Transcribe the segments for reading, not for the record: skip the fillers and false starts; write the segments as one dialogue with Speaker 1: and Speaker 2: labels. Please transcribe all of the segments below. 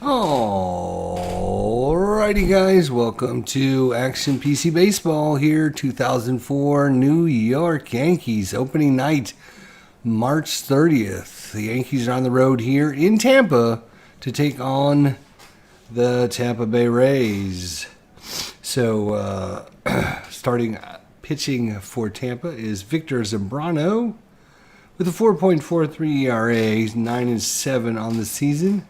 Speaker 1: Alrighty guys, welcome to Action PC Baseball here, 2004 New York Yankees opening night, March 30th. The Yankees are on the road here in Tampa to take on the Tampa Bay Rays. So, starting pitching for Tampa is Victor Zambrano with a 4.43 ERA, 9-7 on the season.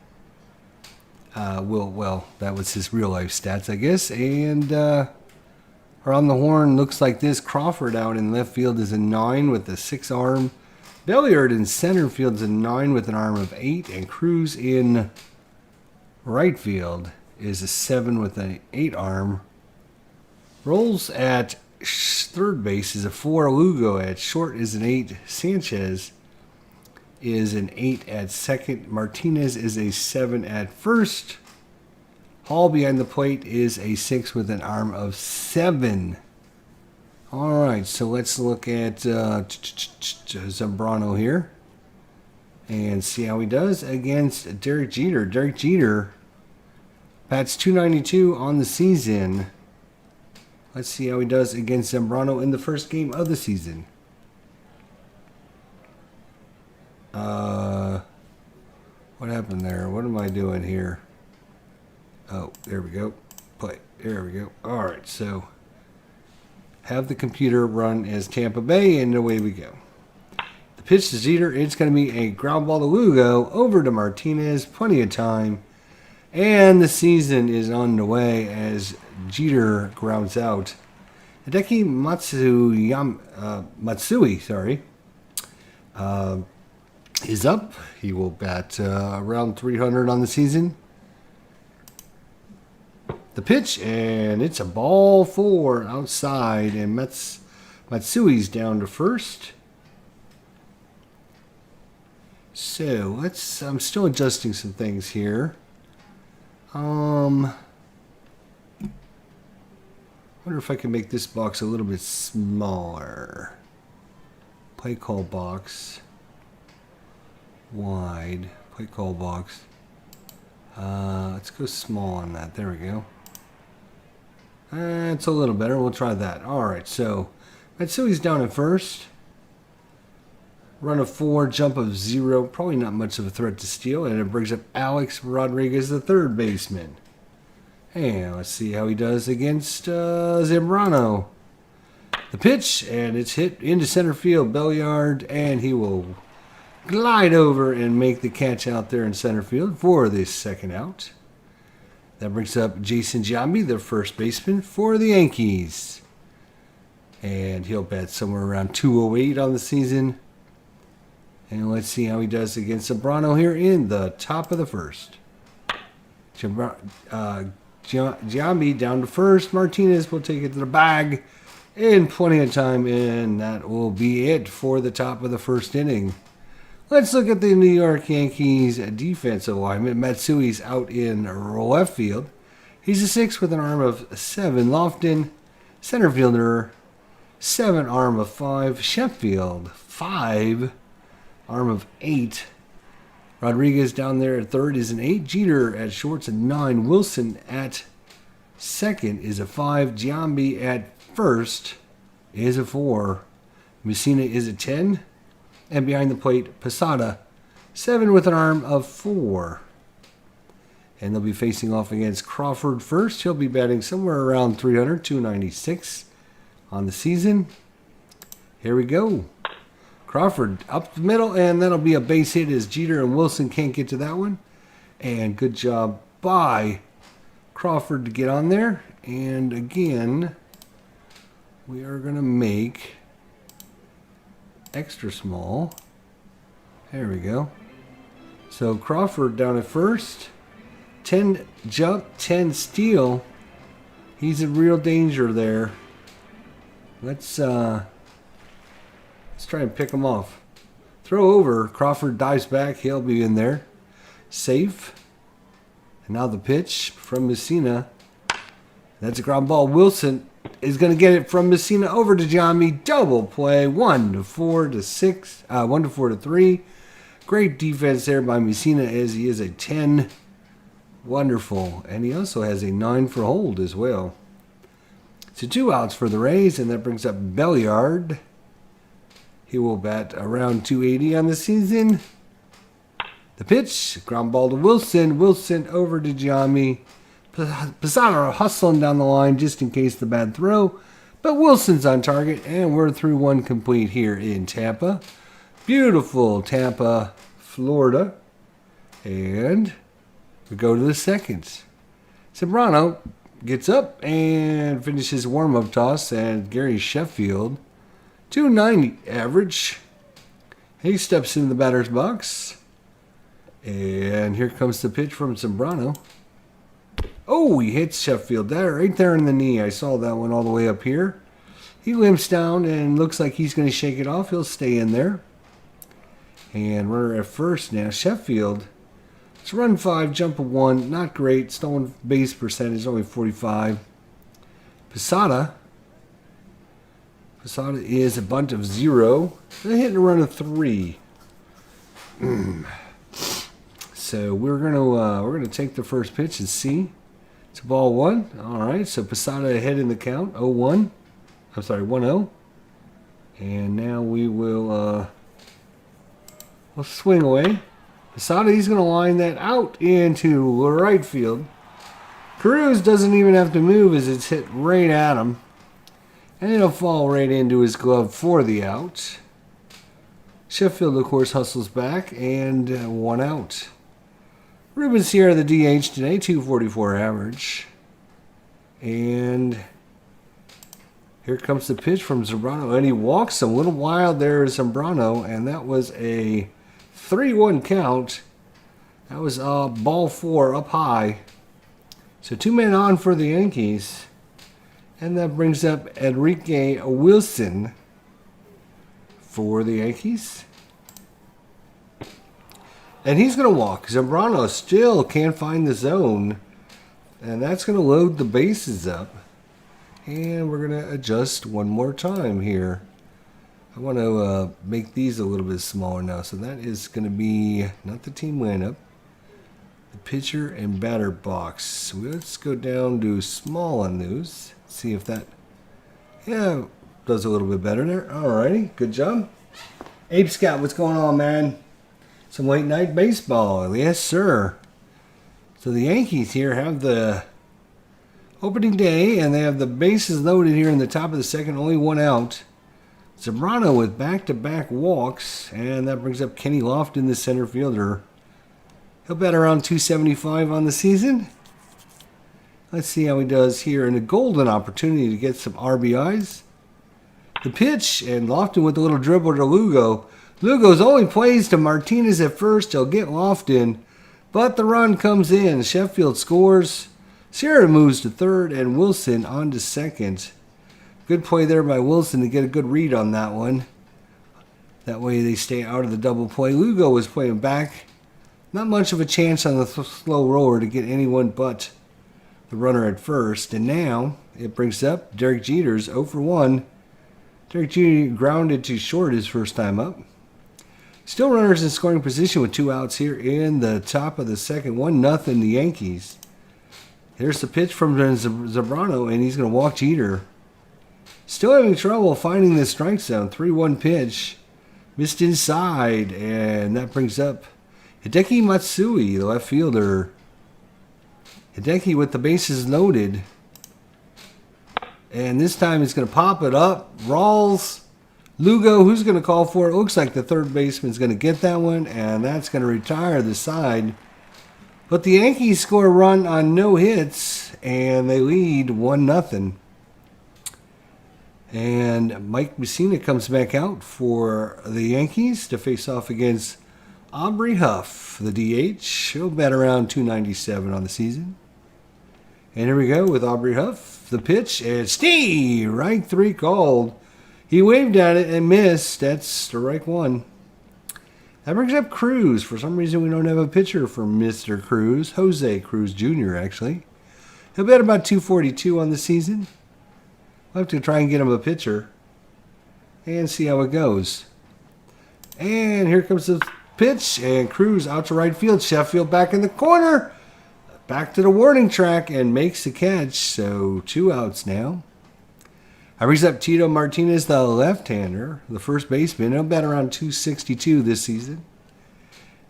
Speaker 1: Well, that was his real life stats, I guess. And around the horn looks like this. Crawford out in left field is a 9 with a 6 arm. Belliard in center field is a 9 with an arm of 8. And Cruz in right field is a 7 with an 8 arm. Rolls at third base is a 4. Lugo at short is an 8. Sanchez is an 8 at second. Martinez is a 7 at first. Hall behind the plate is a 6 with an arm of 7. All right, so let's look at Zambrano here and see how he does against Derek Jeter. Derek Jeter bats .292 on the season. Let's see how he does against Zambrano in the first game of the season. What happened there? What am I doing here? Oh, there we go. Play. There we go. All right, so have the computer run as Tampa Bay, and away we go. The pitch to Jeter, it's going to be a ground ball to Lugo, over to Martinez, plenty of time, and the season is underway as Jeter grounds out Hideki Matsui, is up. He will bat around 300 on the season. The pitch, and it's a ball 4 outside, and Matsui's down to first. So I'm still adjusting some things here. Wonder if I can make this box a little bit smaller. Play call box. Wide. Play call box. Let's go small on that. There we go. It's a little better. We'll try that. Alright, so Matsui's down at first. Run of 4, jump of 0. Probably not much of a threat to steal. And it brings up Alex Rodriguez, the third baseman. And let's see how he does against Zambrano. The pitch, and it's hit into center field. Belliard, and he will glide over and make the catch out there in center field for the second out. That brings up Jason Giambi, the first baseman for the Yankees. And he'll bat somewhere around 208 on the season. And let's see how he does against Zambrano here in the top of the first. Giambi down to first. Martinez will take it to the bag in plenty of time, and that will be it for the top of the first inning. Let's look at the New York Yankees defensive alignment. Matsui's out in left field. He's a 6 with an arm of 7. Lofton, center fielder, 7, arm of 5. Sheffield, 5, arm of 8. Rodriguez down there at third is an 8. Jeter at short's a 9. Wilson at second is a 5. Giambi at first is a 4. Messina is a 10. And behind the plate, Posada, 7 with an arm of 4. And they'll be facing off against Crawford first. He'll be batting somewhere around 300, 296 on the season. Here we go. Crawford up the middle, and that'll be a base hit as Jeter and Wilson can't get to that one. And good job by Crawford to get on there. And again, we are going to make extra small. There we go. So Crawford down at first. 10 jump, 10 steal. He's in real danger there. Let's try and pick him off. Throw over. Crawford dives back. He'll be in there. Safe. And now the pitch from Messina. That's a ground ball. Wilson is going to get it from Messina over to Giambi. Double play. 1-4 to 6. 1-4 to 3. Great defense there by Messina as he is a 10 Wonderful. And he also has a 9 for hold as well. So 2 outs for the Rays, and that brings up Belliard. He will bat around 280 on the season. The pitch, ground ball to Wilson. Wilson over to Giambi. Posada hustling down the line just in case the bad throw. But Wilson's on target, and we're through 1 complete here in Tampa. Beautiful Tampa, Florida. And we go to the second. Zambrano gets up and finishes warm-up toss, and Gary Sheffield, 290 average. He steps into the batter's box. And here comes the pitch from Zambrano. Oh, he hits Sheffield there, right there in the knee. I saw that one all the way up here. He limps down and looks like he's going to shake it off. He'll stay in there. And runner at first now. Sheffield. It's run 5, jump of 1. Not great. Stolen base percentage, only 45. Posada. Posada is a bunt of 0. They're hitting a run of 3. So we're gonna take the first pitch and see. It's a ball 1. All right. So Posada ahead in the count. 0-1. I'm sorry, 1-0. And now we will we'll swing away. Posada, he's going to line that out into right field. Cruz doesn't even have to move as it's hit right at him. And it'll fall right into his glove for the out. Sheffield, of course, hustles back, and 1 out. Ruben Sierra, the DH today, 244 average. And here comes the pitch from Zambrano, and he walks a little wild there, Zambrano, and that was a 3-1 count. That was ball 4 up high. So 2 men on for the Yankees. And that brings up Enrique Wilson for the Yankees. And he's going to walk. Zambrano still can't find the zone. And that's going to load the bases up. And we're going to adjust one more time here. I want to make these a little bit smaller now. So that is going to be not the team lineup. The pitcher and batter box. So let's go down to small on those. See if that, yeah, does a little bit better there. Alrighty, good job. Ape Scout, what's going on, man? Some late night baseball. Yes, sir. So the Yankees here have the opening day, and they have the bases loaded here in the top of the second, only 1 out. Zambrano with back-to-back walks, and that brings up Kenny Lofton, the center fielder. He'll bat around 275 on the season. Let's see how he does here in a golden opportunity to get some RBIs. The pitch, and Lofton with a little dribble to Lugo. Lugo's only plays to Martinez at first. He'll get Lofton, but the run comes in. Sheffield scores. Sierra moves to third, and Wilson on to second. Good play there by Wilson to get a good read on that one. That way they stay out of the double play. Lugo was playing back. Not much of a chance on the slow roller to get anyone but the runner at first. And now it brings up Derek Jeter's 0 for 1. Derek Jeter grounded to short his first time up. Still runners in scoring position with 2 outs here in the top of the second. 1-0 the Yankees. Here's the pitch from Zambrano, and he's going to walk Jeter. Still having trouble finding the strike zone. 3-1 pitch. Missed inside, and that brings up Hideki Matsui, the left fielder. Hideki with the bases loaded. And this time he's going to pop it up. Rawls. Lugo, who's going to call for it? Looks like the third baseman's going to get that one, and that's going to retire the side. But the Yankees score a run on no hits, and they lead 1-0. And Mike Messina comes back out for the Yankees to face off against Aubrey Huff, the DH. He'll bat around 297 on the season. And here we go with Aubrey Huff. The pitch, and Steve, right 3 called. He waved at it and missed. That's strike 1. That brings up Cruz. For some reason, we don't have a pitcher for Mr. Cruz. Jose Cruz Jr., actually. He'll bet about 242 on the season. We'll have to try and get him a pitcher and see how it goes. And here comes the pitch, and Cruz out to right field. Sheffield back in the corner. back to the warning track and makes the catch. So 2 outs now. I brings up Tito Martinez, the left-hander, the first baseman. He'll bat around 262 this season.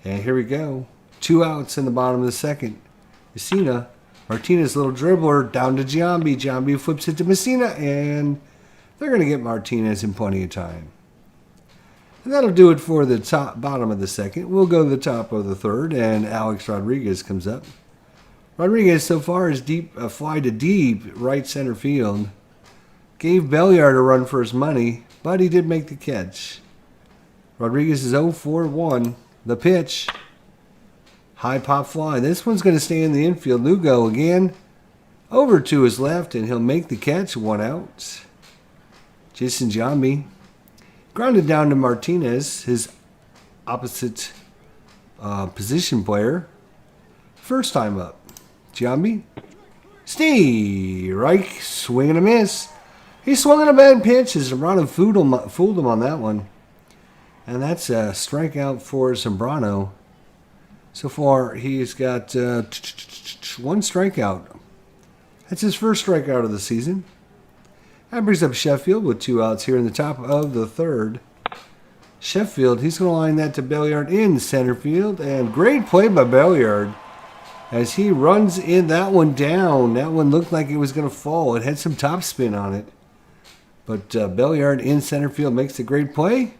Speaker 1: And here we go. 2 outs in the bottom of the second. Messina, Martinez, little dribbler, down to Giambi. Giambi flips it to Messina, and they're going to get Martinez in plenty of time. And that'll do it for the bottom of the second. We'll go to the top of the third, and Alex Rodriguez comes up. Rodriguez so far is a fly to deep right center field. Gave Belliard a run for his money, but he did make the catch. Rodriguez is 0-for-1. The pitch. High pop fly. This one's going to stay in the infield. Lugo again. Over to his left, and he'll make the catch. 1 out. Jason Giambi. Grounded down to Martinez, his opposite position player. First time up. Giambi. Steve Reich. Swing and a miss. He swung on a bad pitch as Zambrano fooled him on that one. And that's a strikeout for Zambrano. So far, he's got 1 strikeout. That's his first strikeout of the season. That brings up Sheffield with 2 outs here in the top of the third. Sheffield, he's going to line that to Belliard in center field. And great play by Belliard as he runs in that one down. That one looked like it was going to fall. It had some topspin on it. But Belliard in center field makes a great play.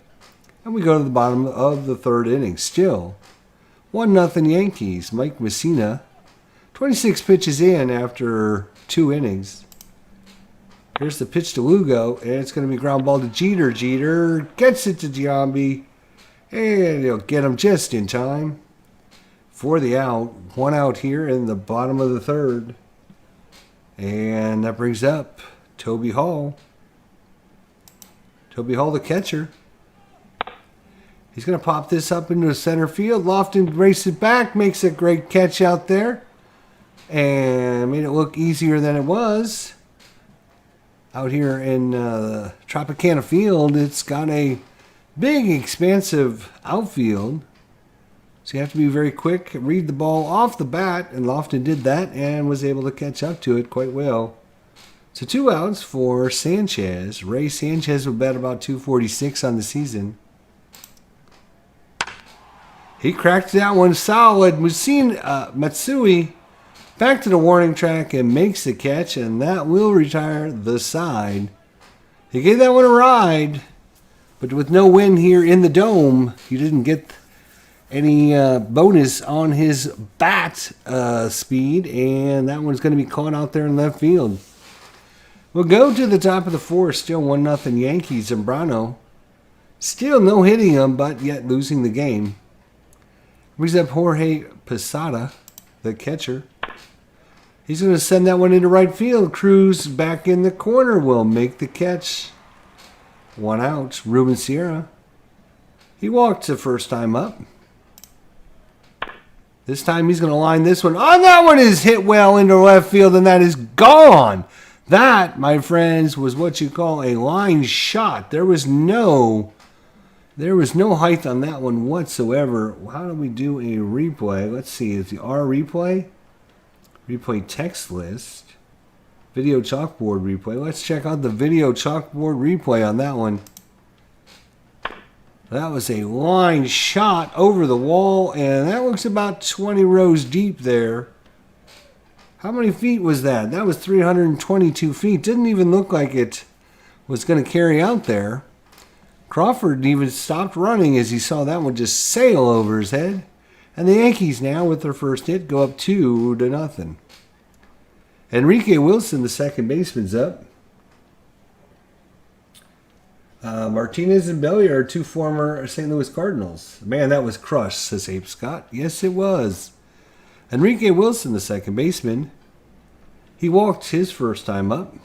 Speaker 1: And we go to the bottom of the third inning. Still 1-0 Yankees. Mike Messina, 26 pitches in after 2 innings. Here's the pitch to Lugo, and it's going to be ground ball to Jeter. Jeter gets it to Giambi, and he'll get him just in time for the out. 1 out here in the bottom of the third. And that brings up Toby Hall. Toby Hall, the catcher. He's going to pop this up into the center field. Lofton races it back, makes a great catch out there, and made it look easier than it was. Out here in Tropicana Field, it's got a big, expansive outfield. So you have to be very quick, read the ball off the bat, and Lofton did that and was able to catch up to it quite well. So 2 outs for Sanchez. Ray Sanchez will bat about 246 on the season. He cracked that one solid. Matsui back to the warning track and makes the catch, and that will retire the side. He gave that one a ride, but with no win here in the Dome, he didn't get any bonus on his bat speed, and that one's going to be caught out there in left field. We'll go to the top of the fourth. Still 1-0 Yankees. Zambrano still no hitting him, but yet losing the game. Brings up Jorge Posada, the catcher. He's going to send that one into right field. Cruz back in the corner will make the catch. 1 out. Ruben Sierra. He walked the first time up. This time he's going to line this one. Oh, that one is hit well into left field, and that is gone. That, my friends, was what you call a line shot. There was no height on that one whatsoever. How do we do a replay? Let's see. Is the R replay? Replay text list. Video chalkboard replay. Let's check out the video chalkboard replay on that one. That was a line shot over the wall, and that looks about 20 rows deep there. How many feet was that? That was 322 feet. Didn't even look like it was going to carry out there. Crawford even stopped running as he saw that one just sail over his head. And the Yankees now, with their first hit, go up 2-0. Enrique Wilson, the second baseman's up. Martinez and Belliard are 2 former St. Louis Cardinals. Man, that was crushed, says Abe Scott. Yes, it was. Enrique Wilson, the second baseman. He walked his first time up.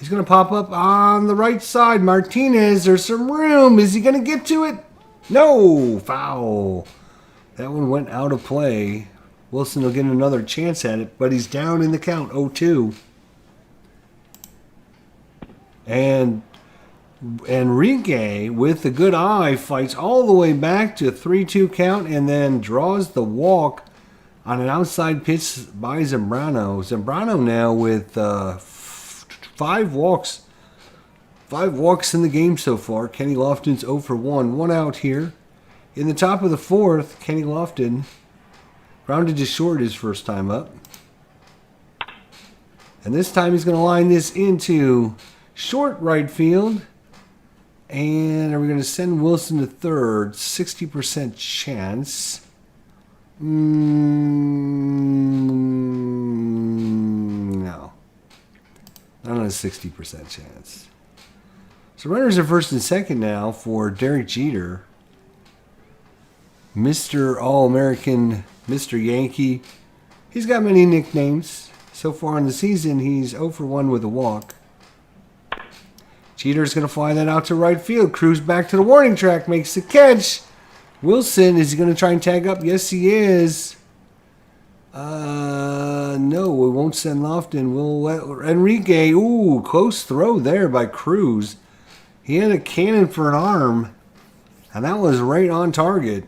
Speaker 1: He's going to pop up on the right side. Martinez, there's some room. Is he going to get to it? No, foul. That one went out of play. Wilson will get another chance at it, but he's down in the count, 0-2. And Enrique, with the good eye, fights all the way back to a 3-2 count and then draws the walk on an outside pitch by Zambrano. Zambrano now with 5 walks. 5 walks in the game so far. Kenny Lofton's 0 for 1. 1 out here. In the top of the 4th, Kenny Lofton grounded to short his first time up. And this time he's going to line this into short right field. And are we going to send Wilson to third? 60% chance. No. Not on a 60% chance. So runners are first and second now for Derek Jeter. Mr. All-American, Mr. Yankee. He's got many nicknames. So far in the season, he's 0 for 1 with a walk. Jeter's going to fly that out to right field. Cruz back to the warning track, makes the catch. Wilson, is he going to try and tag up? Yes, he is. No, we won't send Lofton. We'll let Enrique. Ooh, close throw there by Cruz. He had a cannon for an arm, and that was right on target.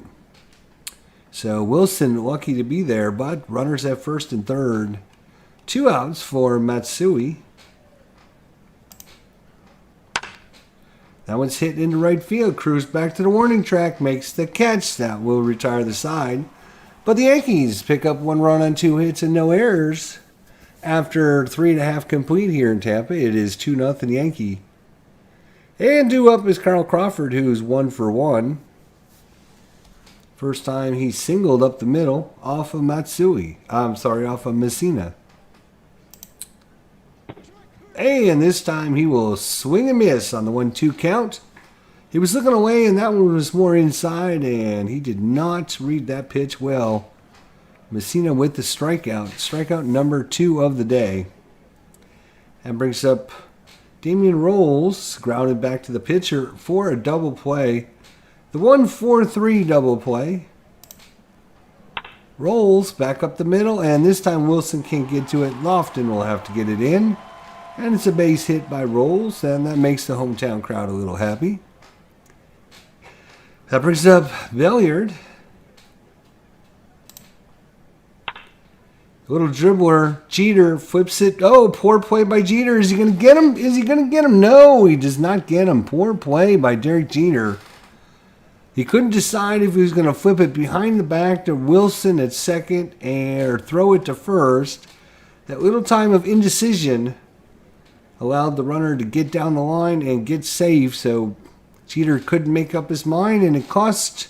Speaker 1: So Wilson lucky to be there, but runners at first and third. 2 outs for Matsui. That one's hit into right field. Cruz back to the warning track, makes the catch. That will retire the side. But the Yankees pick up 1 run on 2 hits and no errors. After 3.5 complete here in Tampa, it is 2-0 Yankee. And due up is Carl Crawford, who's 1 for 1. First time he singled up the middle off of Matsui. Off of Messina. And this time he will swing and miss on the 1-2 count. He was looking away, and that one was more inside, and he did not read that pitch well. Messina with the strikeout. Strikeout number 2 of the day. That brings up Damian Rolls, grounded back to the pitcher for a double play. The 1-4-3 double play. Rolls back up the middle, and this time Wilson can't get to it. Lofton will have to get it in. And it's a base hit by Rolls, and that makes the hometown crowd a little happy. That brings up Belliard. Little dribbler. Jeter flips it. Oh, poor play by Jeter. Is he going to get him? Is he going to get him? No, he does not get him. Poor play by Derek Jeter. He couldn't decide if he was going to flip it behind the back to Wilson at second or throw it to first. That little time of indecision allowed the runner to get down the line and get safe, so Jeter couldn't make up his mind, and it cost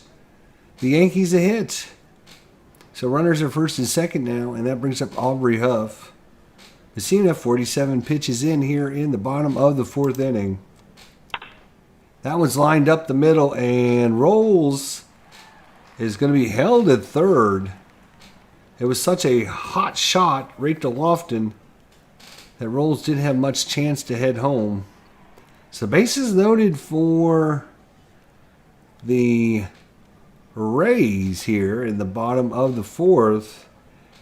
Speaker 1: the Yankees a hit. So runners are first and second now, and that brings up Aubrey Huff. Messina, 47 pitches in here in the bottom of the 4th inning. That one's lined up the middle, and Rolls is going to be held at third. It was such a hot shot right to Lofton that Rolls didn't have much chance to head home. So bases loaded for the Rays here in the bottom of the 4th.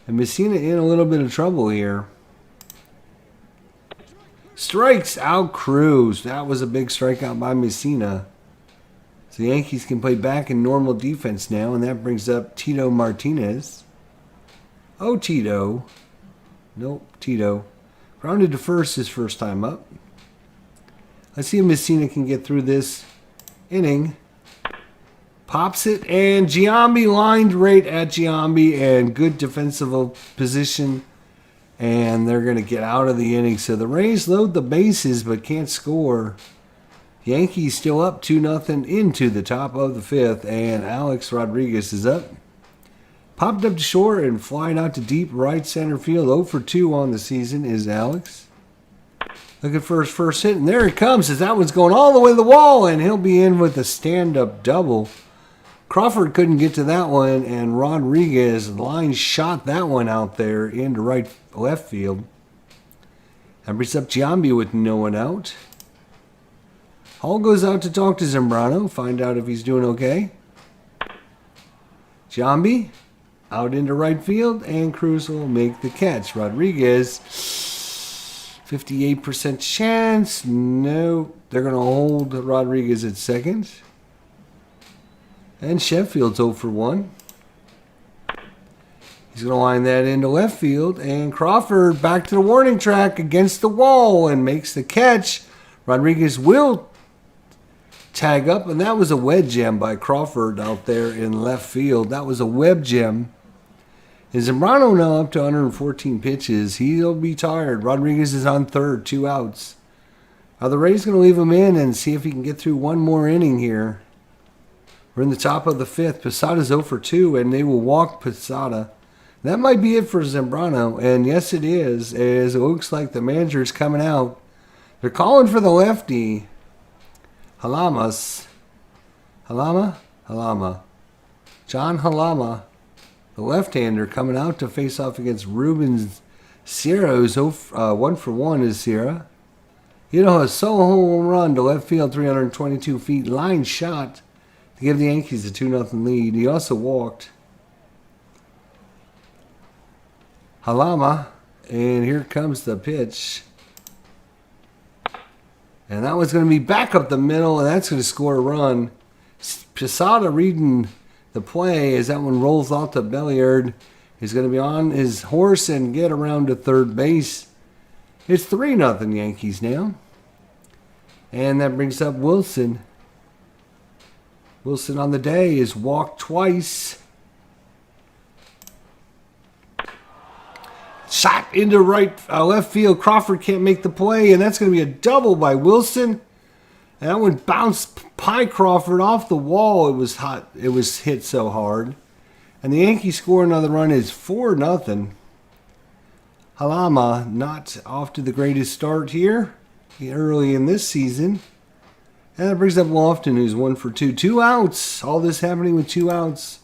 Speaker 1: And Messina in a little bit of trouble here. Strikes out Cruz. That was a big strikeout by Messina. So the Yankees can play back in normal defense now, and that brings up Tito Martinez. Oh, Tito. Nope, Tito. Grounded to first his first time up. Let's see if Messina can get through this inning. Pops it, and Giambi lined right at Giambi, and good defensive position. And they're going to get out of the inning. So the Rays load the bases but can't score. Yankees still up 2-0 into the top of the 5th, and Alex Rodriguez is up. Popped up to short and flying out to deep right center field. 0 for 2 on the season is Alex. Looking for his first hit, and there he comes as that one's going all the way to the wall, and he'll be in with a stand-up double. Crawford couldn't get to that one, and Rodriguez line shot that one out there into left field. That brings up Giambi with no one out. Hall goes out to talk to Zambrano, find out if he's doing okay. Giambi out into right field, and Cruz will make the catch. Rodriguez, 58% chance. No, They're going to hold Rodriguez at second. And Sheffield's 0 for 1. He's going to line that into left field. And Crawford back to the warning track against the wall and makes the catch. Rodriguez will tag up. And that was a wedge gem by Crawford out there in left field. That was a web gem. And Zambrano now up to 114 pitches. He'll be tired. Rodriguez is on third, 2 outs. Are the Rays going to leave him in and see if he can get through one more inning here? We're in the top of the 5th. Posada's 0 for 2, and they will walk Posada. That might be it for Zambrano, and yes, it is, as it looks like the manager's coming out. They're calling for the lefty, Halama. John Halama, the left-hander, coming out to face off against Ruben Sierra, who's 1 for 1 is Sierra. You know, a solo home run to left field, 322 feet, line shot to give the Yankees a 2-0 lead. He also walked Halama, and here comes the pitch. And that one's going to be back up the middle, and that's going to score a run. Posada reading the play as that one rolls off to Belliard. He's going to be on his horse and get around to third base. It's 3-0 Yankees now. And that brings up Wilson. Wilson on the day is walked twice. Shot into left field. Crawford can't make the play, and that's going to be a double by Wilson. And that one bounced by Crawford off the wall. It was hot. It was hit so hard. And the Yankees score another run. It's 4-0. Halama not off to the greatest start here early in this season. And that brings up Lofton, who's 1 for 2. 2 outs. All this happening with 2 outs.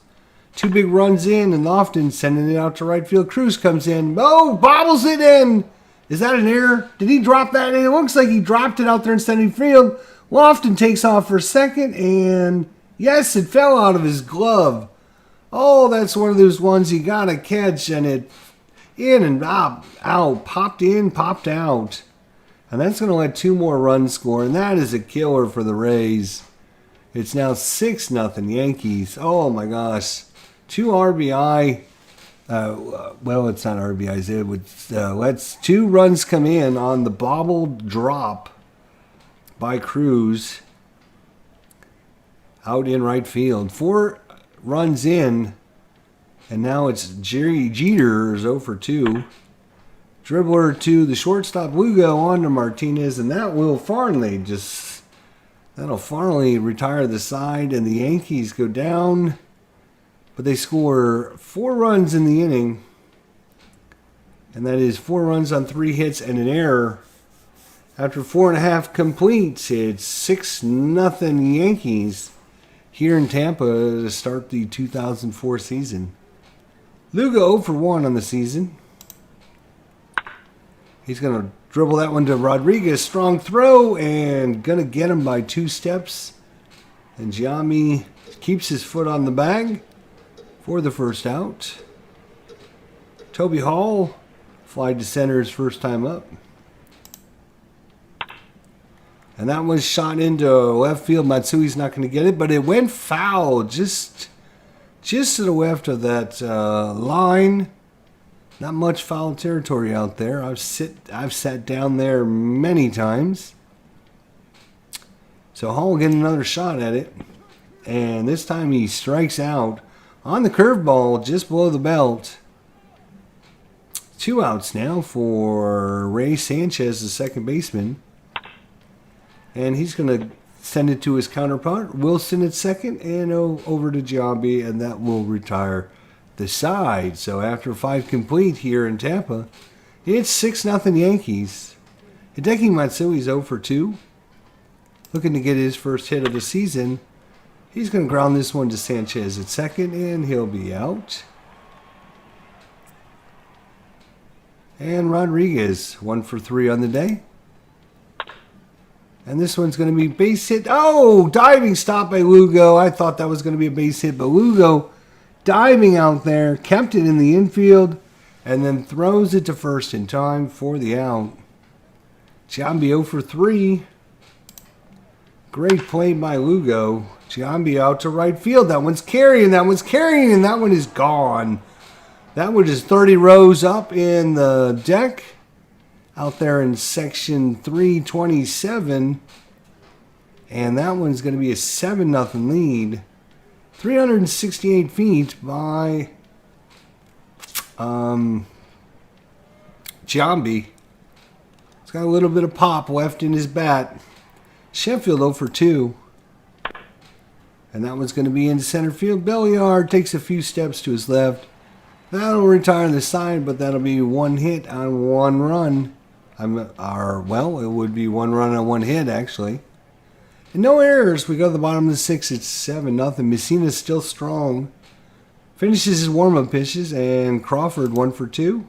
Speaker 1: 2 big runs in, and Lofton sending it out to right field. Cruz comes in. Oh, bobbles it in. Is that an error? Did he drop that in? It looks like he dropped it out there in center field. Lofton takes off for second, and yes, it fell out of his glove. Oh, that's one of those ones you got to catch, and it in and out, popped in, popped out. And that's going to let 2 more runs score, and that is a killer for the Rays. It's now 6-0 Yankees. Oh, my gosh. 2 RBI. Well, it's not RBIs. It would lets 2 runs come in on the bobbled drop by Cruz out in right field. 4 runs in. And now it's Jerry Jeter 0 for 2. Dribbler to the shortstop, Lugo on to Martinez, and that will finally that'll finally retire the side, and the Yankees go down. But they score 4 runs in the inning, and that is 4 runs on 3 hits and an error. After 4.5 complete, it's 6-0 Yankees here in Tampa to start the 2004 season. Lugo 0 for 1 on the season. He's going to dribble that one to Rodriguez. Strong throw and going to get him by 2 steps. And Giambi keeps his foot on the bag for the first out. Toby Hall flied to center his first time up. And that was shot into left field. Matsui's not going to get it, but it went foul just to the left of that line. Not much foul territory out there. I've sat down there many times. So Hall getting another shot at it. And this time he strikes out on the curveball just below the belt. 2 outs now for Ray Sanchez, the second baseman. And he's going to send it to his counterpart, Wilson at second, and over to Giambi, and that will retire the side. So after 5 complete here in Tampa, it's 6-0 Yankees. Hideki Matsui's 0 for 2. Looking to get his first hit of the season. He's going to ground this one to Sanchez at second, and he'll be out. And Rodriguez, 1 for 3 on the day. And this one's going to be base hit. Oh, diving stop by Lugo. I thought that was going to be a base hit, but Lugo diving out there, kept it in the infield, and then throws it to first in time for the out. Giambi 0 for 3. Great play by Lugo. Giambi out to right field. That one's carrying. That one's carrying. And that one is gone. That one is 30 rows up in the deck. Out there in section 327. And that one's going to be a 7-0 lead. 368 feet by Giambi. He's got a little bit of pop left in his bat. Sheffield 0 for 2. And that one's going to be in center field. Belliard takes a few steps to his left. That'll retire the side, but that'll be one hit on one run. Well, it would be one run on one hit, actually. And no errors. We go to the bottom of the 6th. It's 7-0. Messina's still strong. Finishes his warm-up pitches, and Crawford 1 for 2.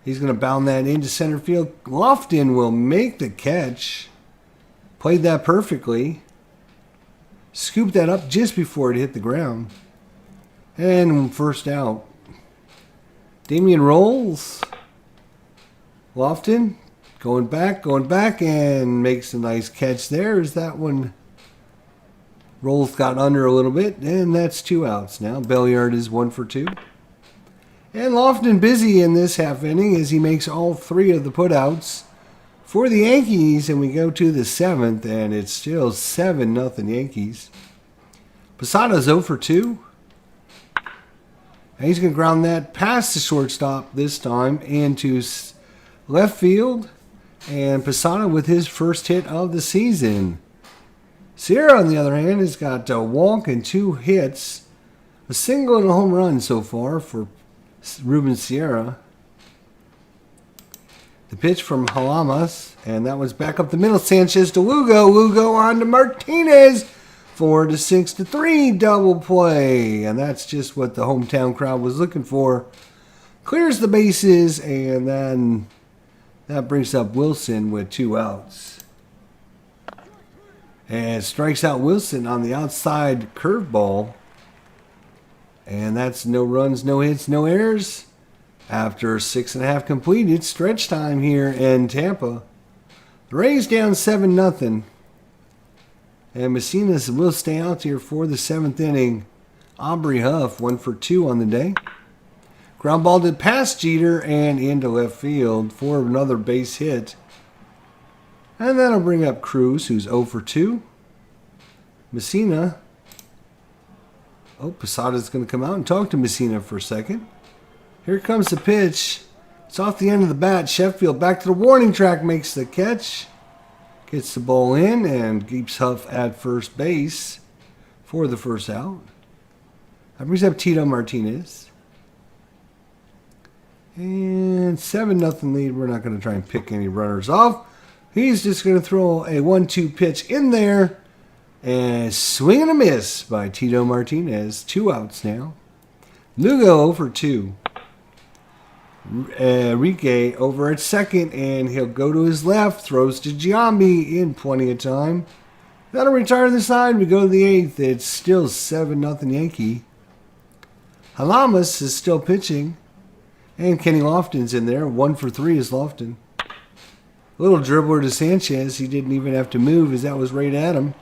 Speaker 1: He's going to bound that into center field. Lofton will make the catch. Played that perfectly. Scooped that up just before it hit the ground. And first out. Damian rolls. Lofton going back, and makes a nice catch there. As that one rolls got under a little bit, and that's 2 outs now. Belliard is 1 for 2. And Lofton busy in this half inning as he makes all 3 of the putouts for the Yankees, and we go to the 7th, and it's still 7-0 Yankees. Posada's 0 for 2. And he's going to ground that past the shortstop this time into left field. And Posada with his first hit of the season. Sierra, on the other hand, has got a walk and 2 hits. A single and a home run so far for Ruben Sierra. The pitch from Halamas, and that was back up the middle. Sanchez to Lugo. Lugo on to Martinez. 4-6-3 double play. And that's just what the hometown crowd was looking for. Clears the bases, and then that brings up Wilson with 2 outs. And strikes out Wilson on the outside curveball. And that's no runs, no hits, no errors. After 6.5 completed, stretch time here in Tampa. The Rays down 7-0. And Messina will stay out here for the 7th inning. Aubrey Huff 1 for 2 on the day. Ground ball to past Jeter and into left field for another base hit. And that'll bring up Cruz, who's 0 for 2. Messina. Posada's going to come out and talk to Messina for a second. Here comes the pitch. It's off the end of the bat. Sheffield back to the warning track, makes the catch. Gets the ball in and keeps Huff at first base for the first out. That brings up Tito Martinez. And 7-0 lead. We're not going to try and pick any runners off. He's just going to throw a 1-2 pitch in there. And swing and a miss by Tito Martinez. 2 outs now. Lugo 0 for 2. Enrique over at second, and he'll go to his left. Throws to Giambi in plenty of time. That'll retire the side. We go to the 8th. It's still 7-0 Yankee. Halamas is still pitching. And Kenny Lofton's in there. 1 for 3 is Lofton. A little dribbler to Sanchez. He didn't even have to move as that was right at him.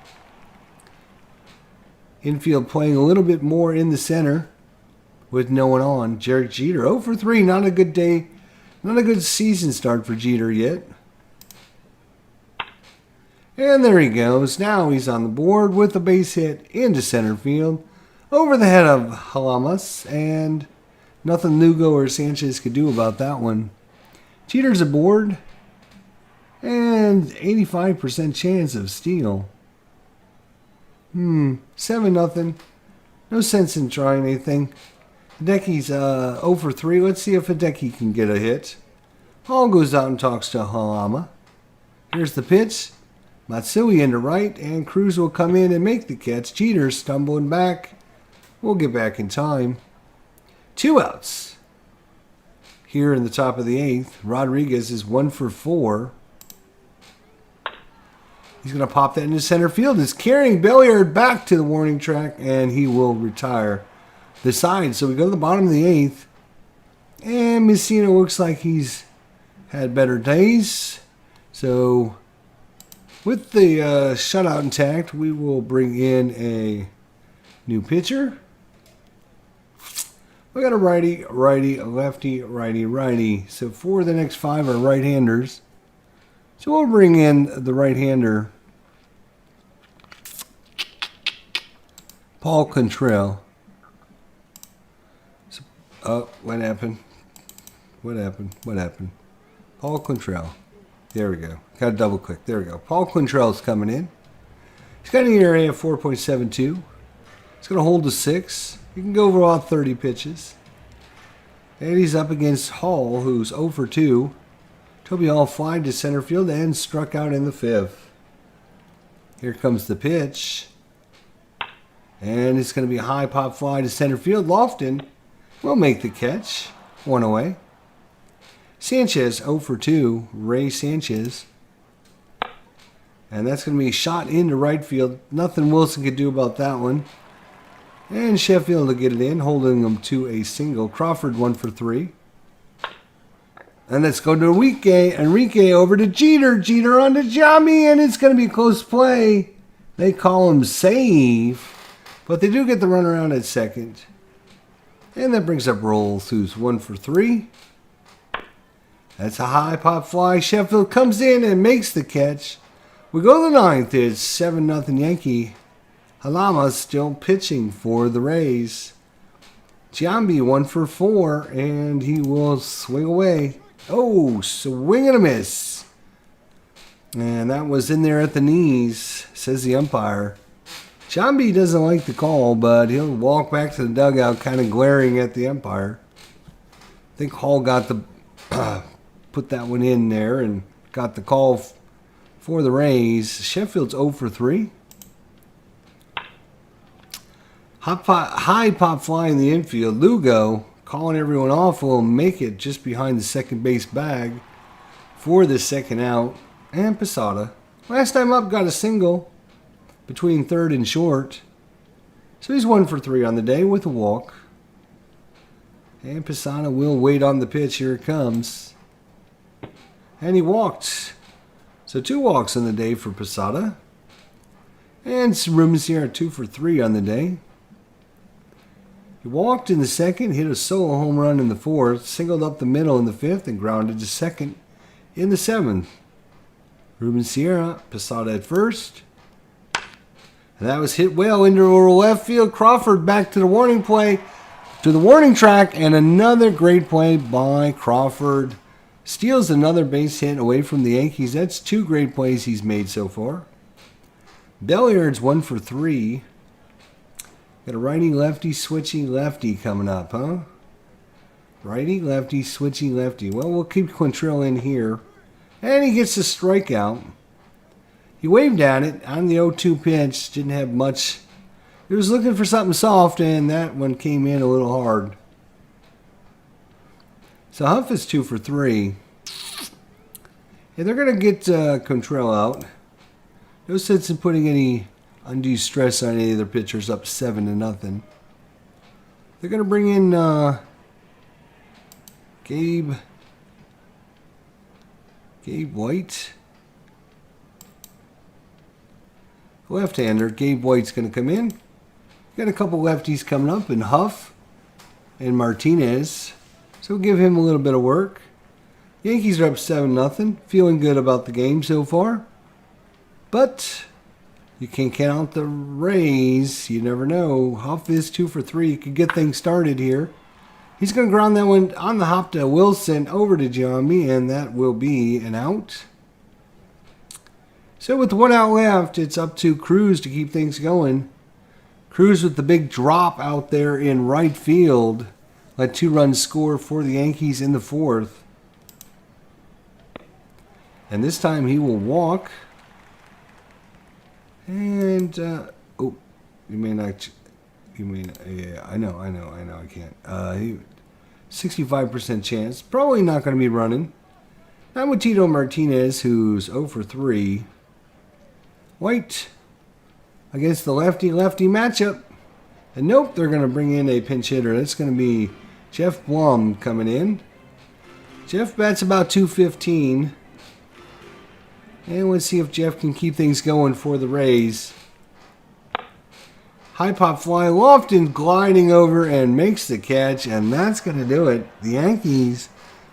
Speaker 1: Infield playing a little bit more in the center with no one on. Derek Jeter 0 for 3. Not a good day. Not a good season start for Jeter yet. And there he goes. Now he's on the board with a base hit into center field. Over the head of Halamas. And nothing Lugo or Sanchez could do about that one. Jeter's aboard. And 85% chance of steal. 7-0. No sense in trying anything. Hideki's 0 for 3. Let's see if Hideki can get a hit. Hall goes out and talks to Halama. Here's the pitch. Matsui into right, and Cruz will come in and make the catch. Jeter stumbling back. We'll get back in time. 2 outs. Here in the top of the 8th, Rodriguez is 1 for 4. He's going to pop that into center field. It's carrying Belliard back to the warning track, and he will retire the side. So we go to the bottom of the 8th. And Messina looks like he's had better days. So With the shutout intact, we will bring in a new pitcher. We got a righty, righty, lefty, righty, righty. So 4 of the next 5 are right-handers. So we'll bring in the right-hander, Paul Contrell. So, what happened? What happened? What happened? Paul Contrell. There we go. Got to double click. There we go. Paul Quintrell's coming in. He's got an ERA of 4.72. He's going to hold to 6. He can go over about 30 pitches. And he's up against Hall, who's 0 for 2. Toby Hall flied to center field and struck out in the 5th. Here comes the pitch. And it's going to be a high pop fly to center field. Lofton will make the catch. 1 away. Sanchez 0 for 2. Ray Sanchez. And that's going to be a shot into right field. Nothing Wilson could do about that one. And Sheffield to get it in, holding them to a single. Crawford 1 for 3. And let's go to Enrique. Enrique over to Jeter. Jeter on to Giambi, and it's going to be a close play. They call him save. But they do get the run around at second. And that brings up Rolls, who's 1 for 3. That's a high pop fly. Sheffield comes in and makes the catch. We go to the 9th. It's 7-0 Yankee. Halama still pitching for the Rays. Giambi 1 for 4, and he will swing away. Oh, swing and a miss. And that was in there at the knees, says the umpire. Giambi doesn't like the call, but he'll walk back to the dugout kind of glaring at the umpire. I think Hall got the put that one in there and got the call for the Rays. Sheffield's 0 for 3. High pop fly in the infield. Lugo, calling everyone off, will make it just behind the second base bag for the second out. And Posada, last time up, got a single between third and short. So he's 1 for 3 on the day with a walk. And Posada will wait on the pitch. Here it comes. And he walked. So 2 walks on the day for Posada. And Rumors here are 2 for 3 on the day. He walked in the second, hit a solo home run in the 4th, singled up the middle in the 5th, and grounded to second in the 7th. Ruben Sierra, Posada at first. And that was hit well into left field. Crawford back to the warning play, to the warning track, and another great play by Crawford. Steals another base hit away from the Yankees. That's 2 great plays he's made so far. Belliard's 1 for 3. Got a righty-lefty, switchy-lefty coming up, huh? Righty-lefty, switchy-lefty. Well, we'll keep Quintrell in here. And he gets a strikeout. He waved at it on the 0-2 pitch. Didn't have much. He was looking for something soft, and that one came in a little hard. So Huff is 2 for 3. And they're going to get Quintrell out. No sense in putting any undue stress on any of their pitchers up 7-0. They're going to bring in Gabe White. Left-hander. Gabe White's going to come in. Got a couple lefties coming up in Huff and Martinez. So we'll give him a little bit of work. Yankees are up 7-0. Feeling good about the game so far. But you can't count out the Rays. You never know. Huff is 2 for 3. You could get things started here. He's going to ground that one on the hop to Wilson over to Giambi, and that will be an out. So with 1 out left, it's up to Cruz to keep things going. Cruz with the big drop out there in right field. Let 2 runs score for the Yankees in the 4th. And this time he will walk. And, oh, you may not, yeah, I know, I can't. 65% chance. Probably not going to be running. Not with Tito Martinez, who's 0 for 3. White against the lefty-lefty matchup. And nope, they're going to bring in a pinch hitter. That's going to be Jeff Blum coming in. Jeff bats about 215. And let's see if Jeff can keep things going for the Rays. High pop fly, Lofton gliding over and makes the catch, and that's going to do it. The Yankees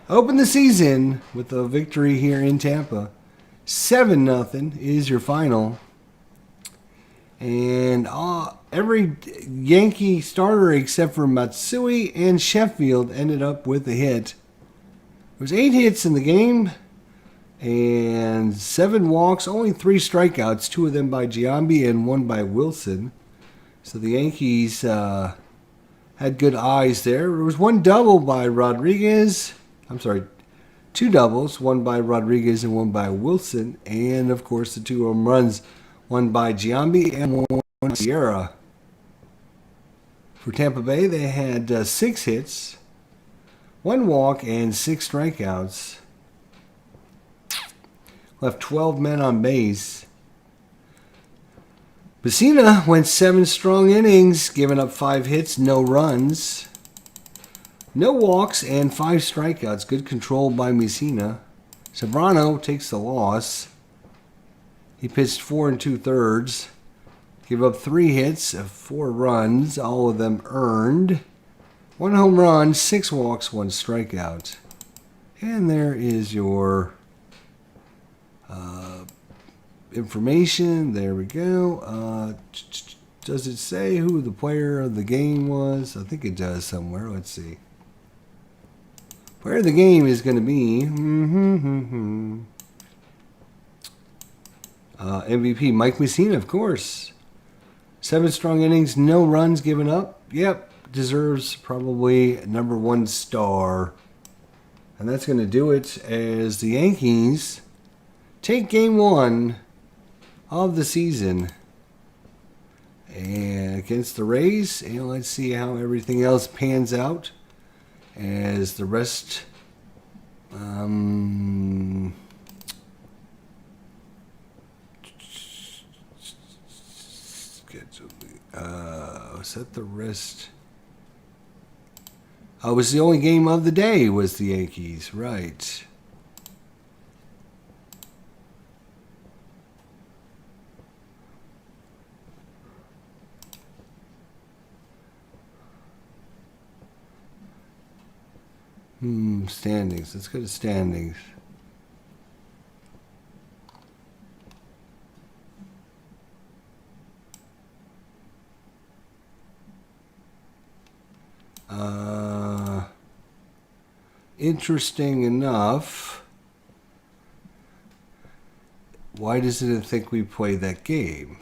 Speaker 1: open the season with a victory here in Tampa. 7-0 is your final. And every Yankee starter except for Matsui and Sheffield ended up with a hit. There was 8 hits in the game and 7 walks, only 3 strikeouts, 2 of them by Giambi and 1 by Wilson. So the Yankees had good eyes there. There was 1 double by Rodriguez. I'm sorry, 2 doubles, 1 by Rodriguez and 1 by Wilson. And, of course, the 2 home runs, 1 by Giambi and 1 by Sierra. For Tampa Bay, they had 6 hits, 1 walk, and 6 strikeouts. Left 12 men on base. Messina went 7 strong innings, giving up 5 hits, no runs, no walks, and 5 strikeouts. Good control by Messina. Sobrano takes the loss. He pitched 4 2/3, gave up 3 hits, 4 runs, all of them earned. 1 home run, 6 walks, 1 strikeout. And there is your information. There we go. Does it say who the player of the game was? I think it does somewhere. Let's see. Player of the game is going to be MVP Mike Messina, of course. 7 strong innings, no runs given up. Yep, deserves probably #1 star. And that's going to do it as the Yankees take game 1 of the season and against the Rays. And let's see how everything else pans out as the rest set the rest. Oh, it was the only game of the day was the Yankees, right? Standings. Let's go to standings. Interesting enough. Why doesn't it think we played that game?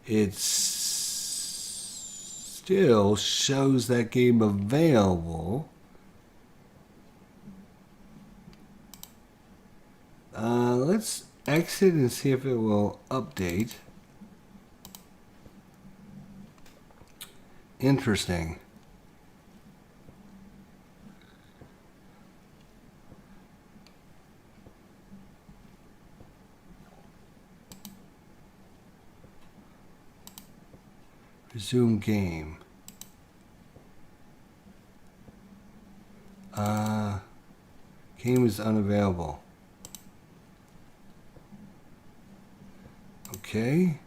Speaker 1: It still shows that game available. Let's exit and see if it will update. Interesting. Resume game. Game is unavailable. Okay.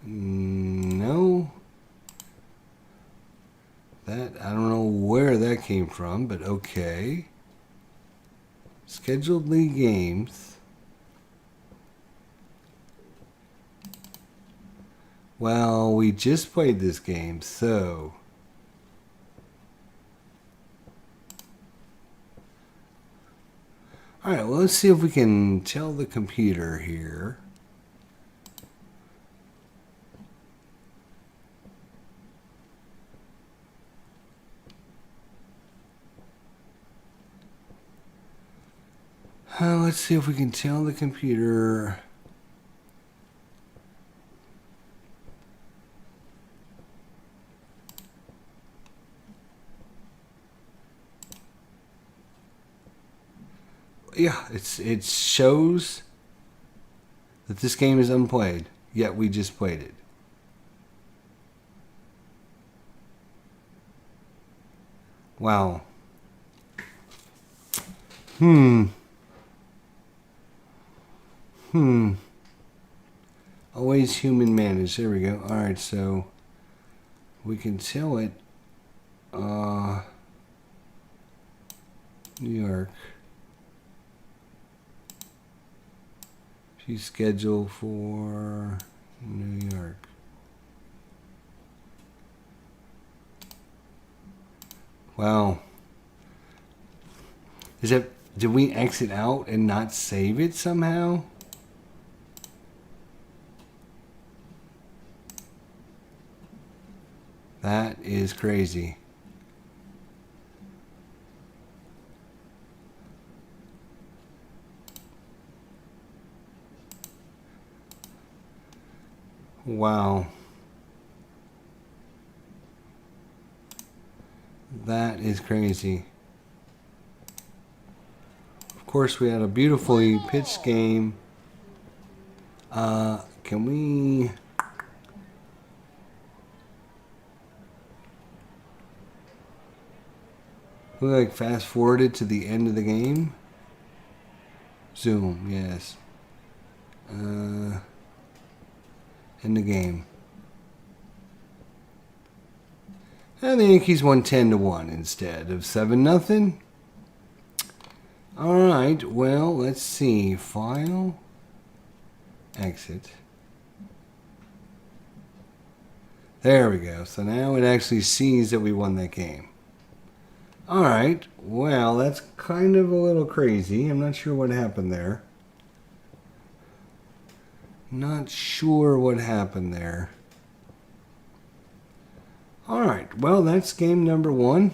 Speaker 1: No. That, I don't know where that came from, but okay. Scheduled league games. Well, we just played this game, so... Alright, well, let's see if we can tell the computer here. Let's see if we can tell the computer... Yeah, it shows that this game is unplayed, yet we just played it. Wow. Always human managed. There we go. Alright, so we can tell it New York. She's scheduled for New York. Wow. Is that, did we exit out and not save it somehow? That is crazy. Wow. That is crazy. Of course, we had a beautifully pitched game. Can we... We like fast forwarded to the end of the game. Zoom, yes. End the game. And the Yankees won 10-1 instead of 7-0. Alright, well, let's see. File. Exit. There we go. So now it actually sees that we won that game. Alright, well, that's kind of a little crazy. I'm not sure what happened there. Not sure what happened there. Alright, well, that's game number 1.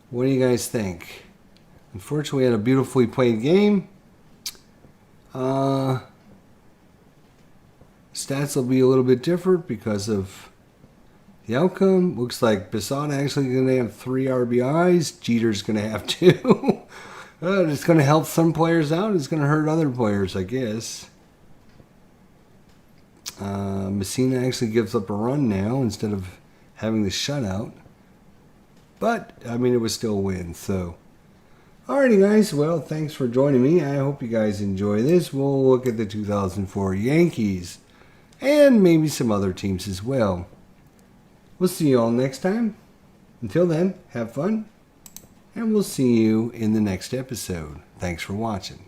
Speaker 1: What do you guys think? Unfortunately, we had a beautifully played game. Stats will be a little bit different because of the outcome. Looks like Bissett actually going to have 3 RBIs. Jeter's going to have 2. It's going to help some players out. It's going to hurt other players, I guess. Messina actually gives up a run now instead of having the shutout. But, I mean, it was still a win, so. Alrighty, guys. Well, thanks for joining me. I hope you guys enjoy this. We'll look at the 2004 Yankees and maybe some other teams as well. We'll see you all next time. Until then, have fun, and we'll see you in the next episode. Thanks for watching.